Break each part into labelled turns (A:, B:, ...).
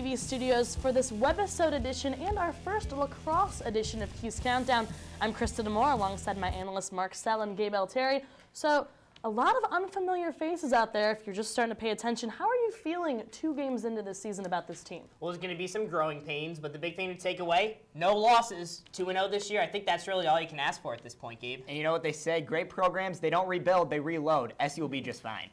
A: TV studios for this webisode edition and our first lacrosse edition of Cuse Countdown. I'm Krista D'Amore alongside my analysts Sell and Gabe Altieri. So a lot of unfamiliar faces out there if you're just starting to pay attention. How are you feeling 2 games into this season about this team?
B: Well, there's going to be some growing pains, but the big thing to take away, no losses. 2-0 this year. I think that's really all you can ask for at this point, Gabe.
C: And you know what they say, great programs, they don't rebuild, they reload. SU will be just fine.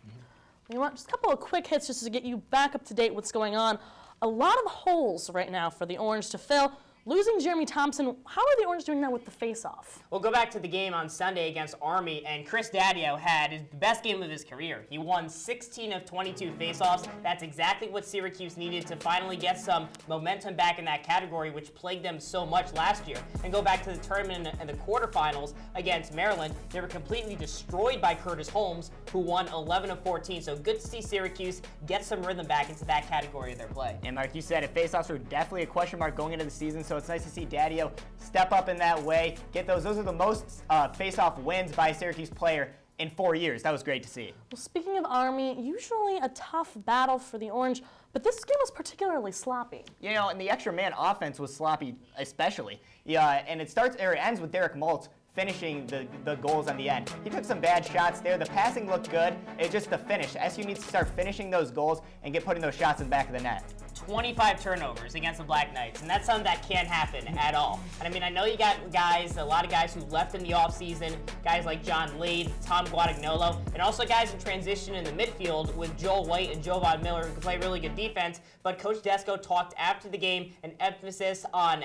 A: You want just a couple of quick hits just to get you back up to date what's going on. A lot of holes right now for the Orange to fill. Losing Jeremy Thompson, how are the Orange doing now with the face-off?
B: We'll go back to the game on Sunday against Army, and Krista D'Amore had the best game of his career. He won 16 of 22 face-offs. That's exactly what Syracuse needed to finally get some momentum back in that category, which plagued them so much last year. And go back to the tournament and the quarterfinals against Maryland. They were completely destroyed by Curtis Holmes, who won 11 of 14. So good to see Syracuse get some rhythm back into that category of their play.
C: And like you said, face-offs were definitely a question mark going into the season, so it's nice to see D'Amore step up in that way, get those. Those are the most face-off wins by a Syracuse player in 4 years. That was great to see.
A: Well, speaking of Army, usually a tough battle for the Orange, but this game was particularly sloppy.
C: You know, and the extra man offense was sloppy especially. Yeah, and it ends with Derek Maltz finishing the goals on the end. He took some bad shots there. The passing looked good. It's just the finish. SU needs to start finishing those goals and putting those shots in the back of the net.
B: 25 turnovers against the Black Knights, and that's something that can't happen at all. And I mean, I know you got a lot of guys who left in the offseason, guys like John Lade, Tom Guadagnolo, and also guys in transition in the midfield with Joel White and Jovan Miller who can play really good defense. But Coach Desko talked after the game an emphasis on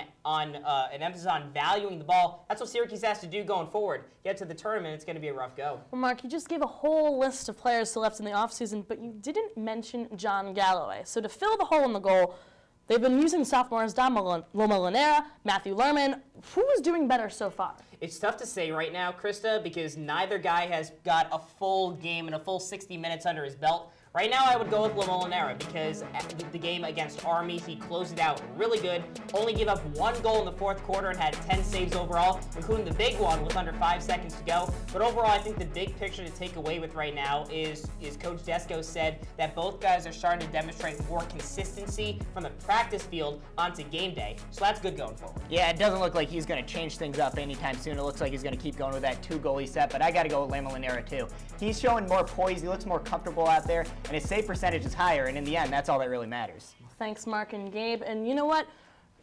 B: valuing the ball. That's what Syracuse has to do going forward. Get to the tournament, it's going to be a rough go.
A: Well, Mark, you just gave a whole list of players still left in the offseason, but you didn't mention John Galloway. So to fill the hole in the goal, they've been using sophomores Dom Molinera, Matthew Lerman. Who is doing better so far?
B: It's tough to say right now, Krista, because neither guy has got a full game and a full 60 minutes under his belt. Right now, I would go with Molinera because the game against Army, he closed it out really good. Only gave up 1 goal in the 4th quarter and had 10 saves overall, including the big one with under 5 seconds to go. But overall, I think the big picture to take away with right now is Coach Desko said that both guys are starting to demonstrate more consistency from the practice field onto game day. So that's good going forward.
C: Yeah, it doesn't look like he's going to change things up anytime soon. It looks like he's going to keep going with that 2-goalie set, but I got to go with Molinera too. He's showing more poise. He looks more comfortable out there, and his save percentage is higher, and in the end, that's all that really matters.
A: Thanks, Mark and Gabe. And you know what?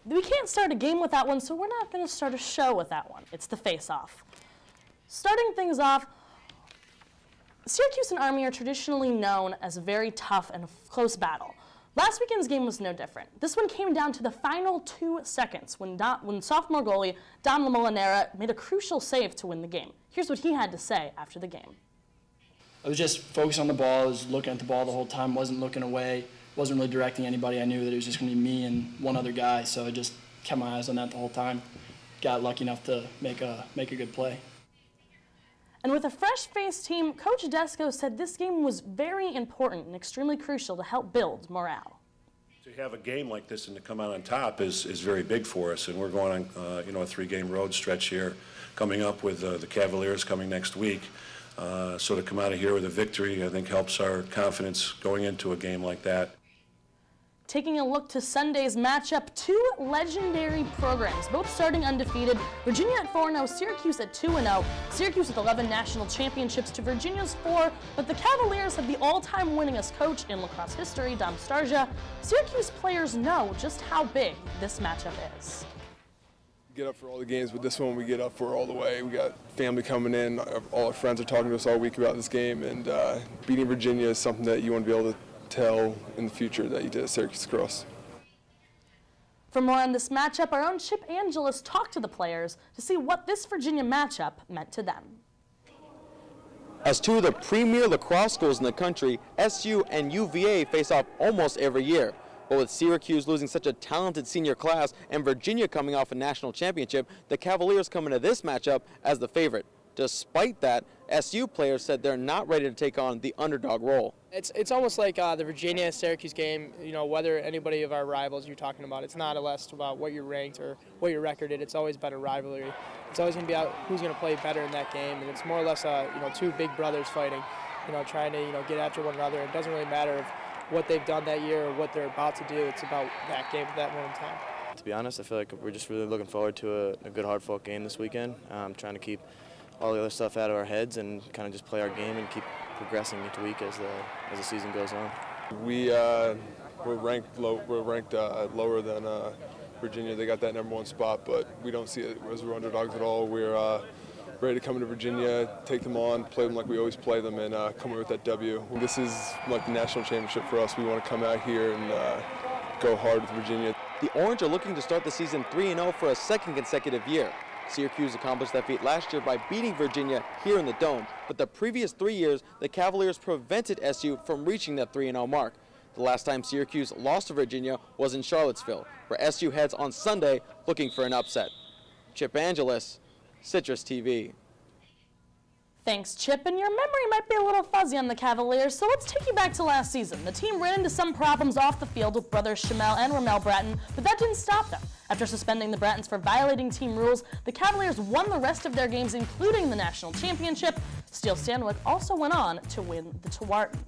A: We can't start a game with that one, so we're not going to start a show with that one. It's the face-off. Starting things off, Syracuse and Army are traditionally known as a very tough and close battle. Last weekend's game was no different. This one came down to the final 2 seconds when sophomore goalie Dom Molinera made a crucial save to win the game. Here's what he had to say after the game.
D: I was just focused on the ball. I was looking at the ball the whole time, wasn't looking away, wasn't really directing anybody. I knew that it was just going to be me and one other guy, so I just kept my eyes on that the whole time. Got lucky enough to make a good play.
A: And with a fresh-faced team, Coach Desko said this game was very important and extremely crucial to help build morale.
E: To have a game like this and to come out on top is very big for us, and we're going on a 3-game road stretch here, coming up with the Cavaliers coming next week. So to come out of here with a victory, I think, helps our confidence going into a game like that.
A: Taking a look to Sunday's matchup, 2 legendary programs, both starting undefeated. Virginia at 4-0, Syracuse at 2-0. Syracuse with 11 national championships to Virginia's 4, but the Cavaliers have the all-time winningest coach in lacrosse history, Dom Starsia. Syracuse players know just how big this matchup is.
F: Get up for all the games, but this one we get up for all the way. We got family coming in. All our friends are talking to us all week about this game, and beating Virginia is something that you want to be able to tell in the future that you did at Syracuse Cross.
A: For more on this matchup, our own Chip Angelis talked to the players to see what this Virginia matchup meant to them.
G: As 2 of the premier lacrosse schools in the country, SU and UVA face off almost every year. But with Syracuse losing such a talented senior class and Virginia coming off a national championship, the Cavaliers come into this matchup as the favorite. Despite that, SU players said they're not ready to take on the underdog role.
H: It's almost like the Virginia-Syracuse game, whether anybody of our rivals you're talking about, it's not less about what you're ranked or what your record is. It's always been a rivalry. It's always going to be out who's going to play better in that game, and it's more or less 2 big brothers fighting, trying to get after one another. It doesn't really matter if what they've done that year or what they're about to do. It's about that game at that moment in time.
I: To be honest, I feel like we're just really looking forward to a good, hard-fought game this weekend. Trying to keep all the other stuff out of our heads and kind of just play our game and keep progressing each week as the season goes on.
F: We're ranked lower than Virginia. They got that #1 spot, but we don't see it as we're underdogs at all. We're ready to come into Virginia, take them on, play them like we always play them, and come away with that W. This is like the national championship for us. We want to come out here and go hard with Virginia.
G: The Orange are looking to start the season 3-0 for a second consecutive year. Syracuse accomplished that feat last year by beating Virginia here in the Dome, but the previous 3 years, the Cavaliers prevented SU from reaching that 3-0 mark. The last time Syracuse lost to Virginia was in Charlottesville, where SU heads on Sunday looking for an upset. Chip Angeles, Citrus TV.
A: Thanks, Chip, and your memory might be a little fuzzy on the Cavaliers, so let's take you back to last season. The team ran into some problems off the field with brothers Shamel and Ramel Bratton, but that didn't stop them. After suspending the Brattons for violating team rules, the Cavaliers won the rest of their games, including the national championship. Steele Stanwyck also went on to win the Tewaaraton.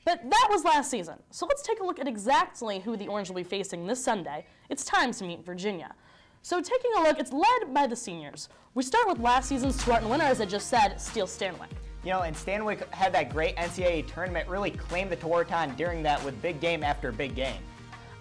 A: But that was last season, so let's take a look at exactly who the Orange will be facing this Sunday. It's time to meet Virginia. So taking a look, it's led by the seniors. We start with last season's Tewaaraton winner, as I just said, Steele Stanwyck.
C: You know, and Stanwyck had that great NCAA tournament, really claimed the Tewaaraton during that with big game after big game.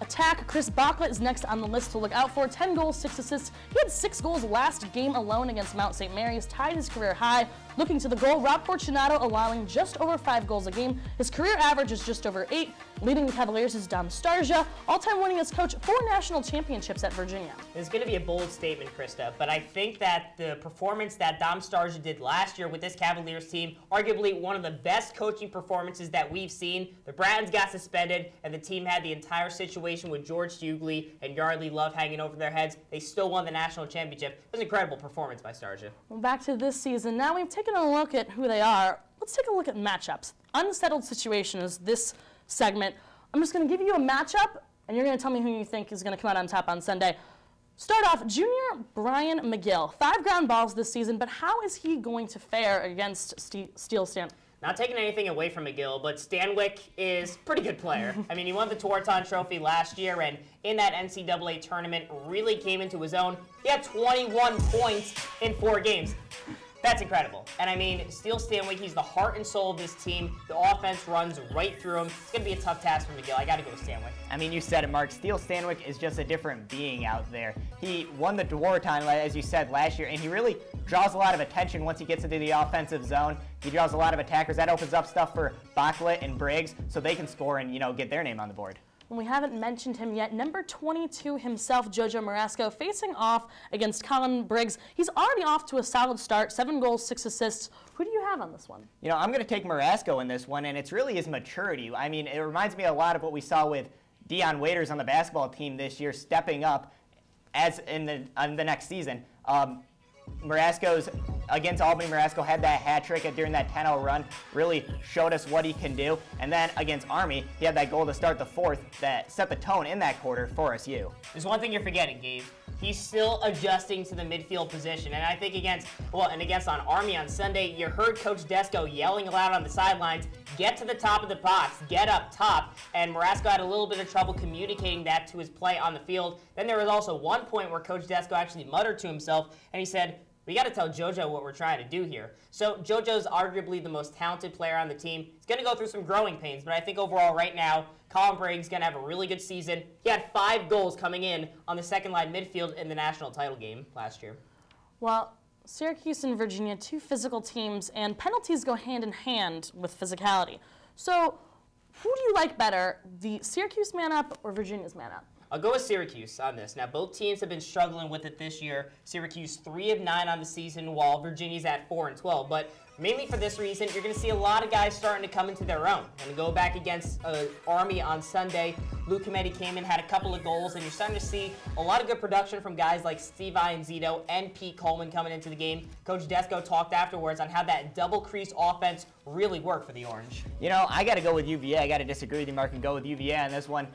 A: Attack, Chris Bachlet is next on the list to look out for. 10 goals, 6 assists. He had 6 goals last game alone against Mount St. Mary's, tied his career high. Looking to the goal, Rob Fortunato allowing just over 5 goals a game. His career average is just over 8. Leading the Cavaliers is Dom Starja, all-time winningest coach, 4 national championships at Virginia.
B: It's going to be a bold statement, Krista, but I think that the performance that Dom Starja did last year with this Cavaliers team, arguably one of the best coaching performances that we've seen. The Brattons got suspended, and the team had the entire situation with George Hughley and Yardley Love hanging over their heads. They still won the national championship. It was an incredible performance by Starja.
A: Well, back to this season. Now we've taken a look at who they are. Let's take a look at matchups. Unsettled situation is this segment. I'm just going to give you a matchup, and you're going to tell me who you think is going to come out on top on Sunday. Start off, junior Brian McGill. 5 ground balls this season, but how is he going to fare against Steele Stanwyck?
B: Not taking anything away from McGill, but Stanwyck is a pretty good player. I mean, he won the Tewaaraton Trophy last year, and in that NCAA tournament really came into his own. He had 21 points in 4 games. That's incredible. And I mean, Steele Stanwyck, he's the heart and soul of this team. The offense runs right through him. It's going to be a tough task for McGill. I got to go with Stanwyck.
C: I mean, you said it, Mark. Steele Stanwyck is just a different being out there. He won the Tewaaraton, as you said, last year, and he really draws a lot of attention once he gets into the offensive zone. He draws a lot of attackers. That opens up stuff for Bachlet and Briggs so they can score and, you know, get their name on the board.
A: We haven't mentioned him yet. Number 22 himself, Jojo Marasco, facing off against Colin Briggs. He's already off to a solid start, 7 goals, 6 assists. Who do you have on this one? You
C: know, I'm going to take Marasco in this one, and it's really his maturity. I mean, it reminds me a lot of what we saw with Dion Waiters on the basketball team this year, stepping up as in the next season. Marasco's against Albany. Marasco had that hat trick during that 10-0 run, really showed us what he can do. And then against Army, he had that goal to start the 4th that set the tone in that quarter for SU.
B: There's one thing you're forgetting, Gabe. He's still adjusting to the midfield position. And I think against on Army on Sunday, you heard Coach Desko yelling aloud on the sidelines, get to the top of the box, get up top. And Marasco had a little bit of trouble communicating that to his play on the field. Then there was also one point where Coach Desko actually muttered to himself, and he said, we got to tell JoJo what we're trying to do here. So JoJo's arguably the most talented player on the team. He's going to go through some growing pains, but I think overall right now, Colin Briggs is going to have a really good season. He had 5 goals coming in on the second-line midfield in the national title game last year.
A: Well, Syracuse and Virginia, 2 physical teams, and penalties go hand in hand with physicality. So who do you like better, the Syracuse man-up or Virginia's man-up?
B: I'll go with Syracuse on this. Now, both teams have been struggling with it this year. Syracuse 3 of 9 on the season, while Virginia's at 4 and 12. But mainly for this reason, you're going to see a lot of guys starting to come into their own. And go back against Army on Sunday, Luke Cometti came in, had a couple of goals, and you're starting to see a lot of good production from guys like Steve Ianzito and Pete Coleman coming into the game. Coach Desko talked afterwards on how that double crease offense really worked for the Orange.
C: You know, I got to go with UVA. I got to disagree with you, Mark, and go with UVA on this one.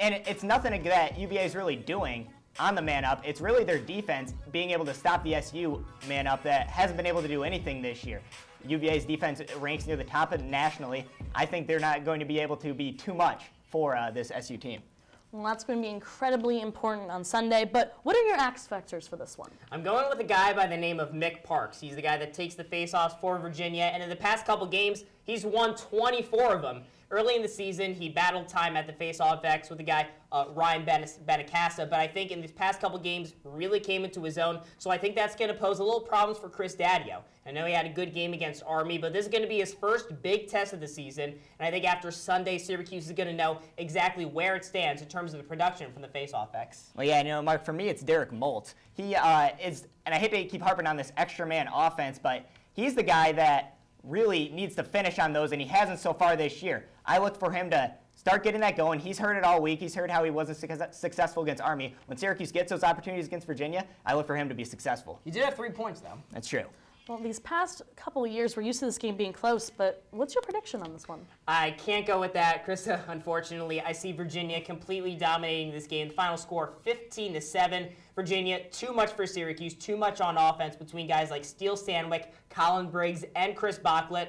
C: And it's nothing that UVA is really doing. on the man-up. It's really their defense being able to stop the SU man-up that hasn't been able to do anything this year. UVA's defense ranks near the top nationally. I think they're not going to be able to be too much for this SU team.
A: Well, that's going to be incredibly important on Sunday, but what are your X factors for this one?
B: I'm going with a guy by the name of Mick Parks. He's the guy that takes the faceoffs for Virginia, and in the past couple games, he's won 24 of them. Early in the season, he battled time at the faceoff X with the guy Ryan Benacasa, but I think in these past couple games really came into his own, so I think that's going to pose a little problems for Chris D'Amore. I know he had a good game against Army, but this is going to be his first big test of the season, and I think after Sunday, Syracuse is going to know exactly where it stands in terms of the production from the faceoff X.
C: Well, yeah, you know, Mark, for me, it's Derek Molt. He is, and I hate to keep harping on this extra man offense, but he's the guy that really needs to finish on those, and he hasn't so far this year. I look for him to start getting that going. He's heard it all week. He's heard how he wasn't successful against Army. When Syracuse gets those opportunities against Virginia, I look for him to be successful.
B: He did have 3 points, though.
C: That's true.
A: Well, these past couple of years, we're used to this game being close, but what's your prediction on this one?
B: I can't go with that, Krista, unfortunately. I see Virginia completely dominating this game. The final score, 15-7. Virginia, too much for Syracuse, too much on offense between guys like Steele Sandwick, Colin Briggs, and Chris Bocklett.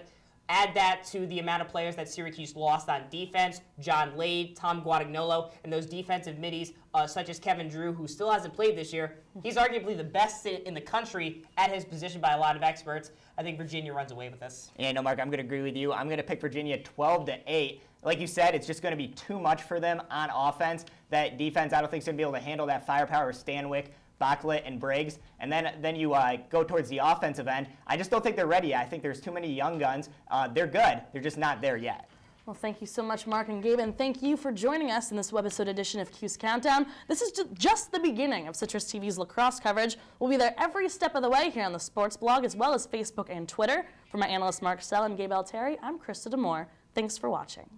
B: Add that to the amount of players that Syracuse lost on defense, John Lade, Tom Guadagnolo, and those defensive middies such as Kevin Drew, who still hasn't played this year. He's arguably the best in the country at his position by a lot of experts. I think Virginia runs away with this.
C: Yeah, no, Mark, I'm going to agree with you. I'm going to pick Virginia 12-8. Like you said, it's just going to be too much for them on offense. That defense, I don't think is going to be able to handle that firepower of Stanwyck, Bocklett, and Briggs. And then you go towards the offensive end. I just don't think they're ready yet. I think there's too many young guns. They're good. They're just not there yet.
A: Well, thank you so much, Mark and Gabe, and thank you for joining us in this webisode edition of Cuse Countdown. This is just the beginning of Citrus TV's lacrosse coverage. We'll be there every step of the way here on the sports blog, as well as Facebook and Twitter. For my analysts Mark Sell and Gabe Altieri, I'm Krista D'Amore. Thanks for watching.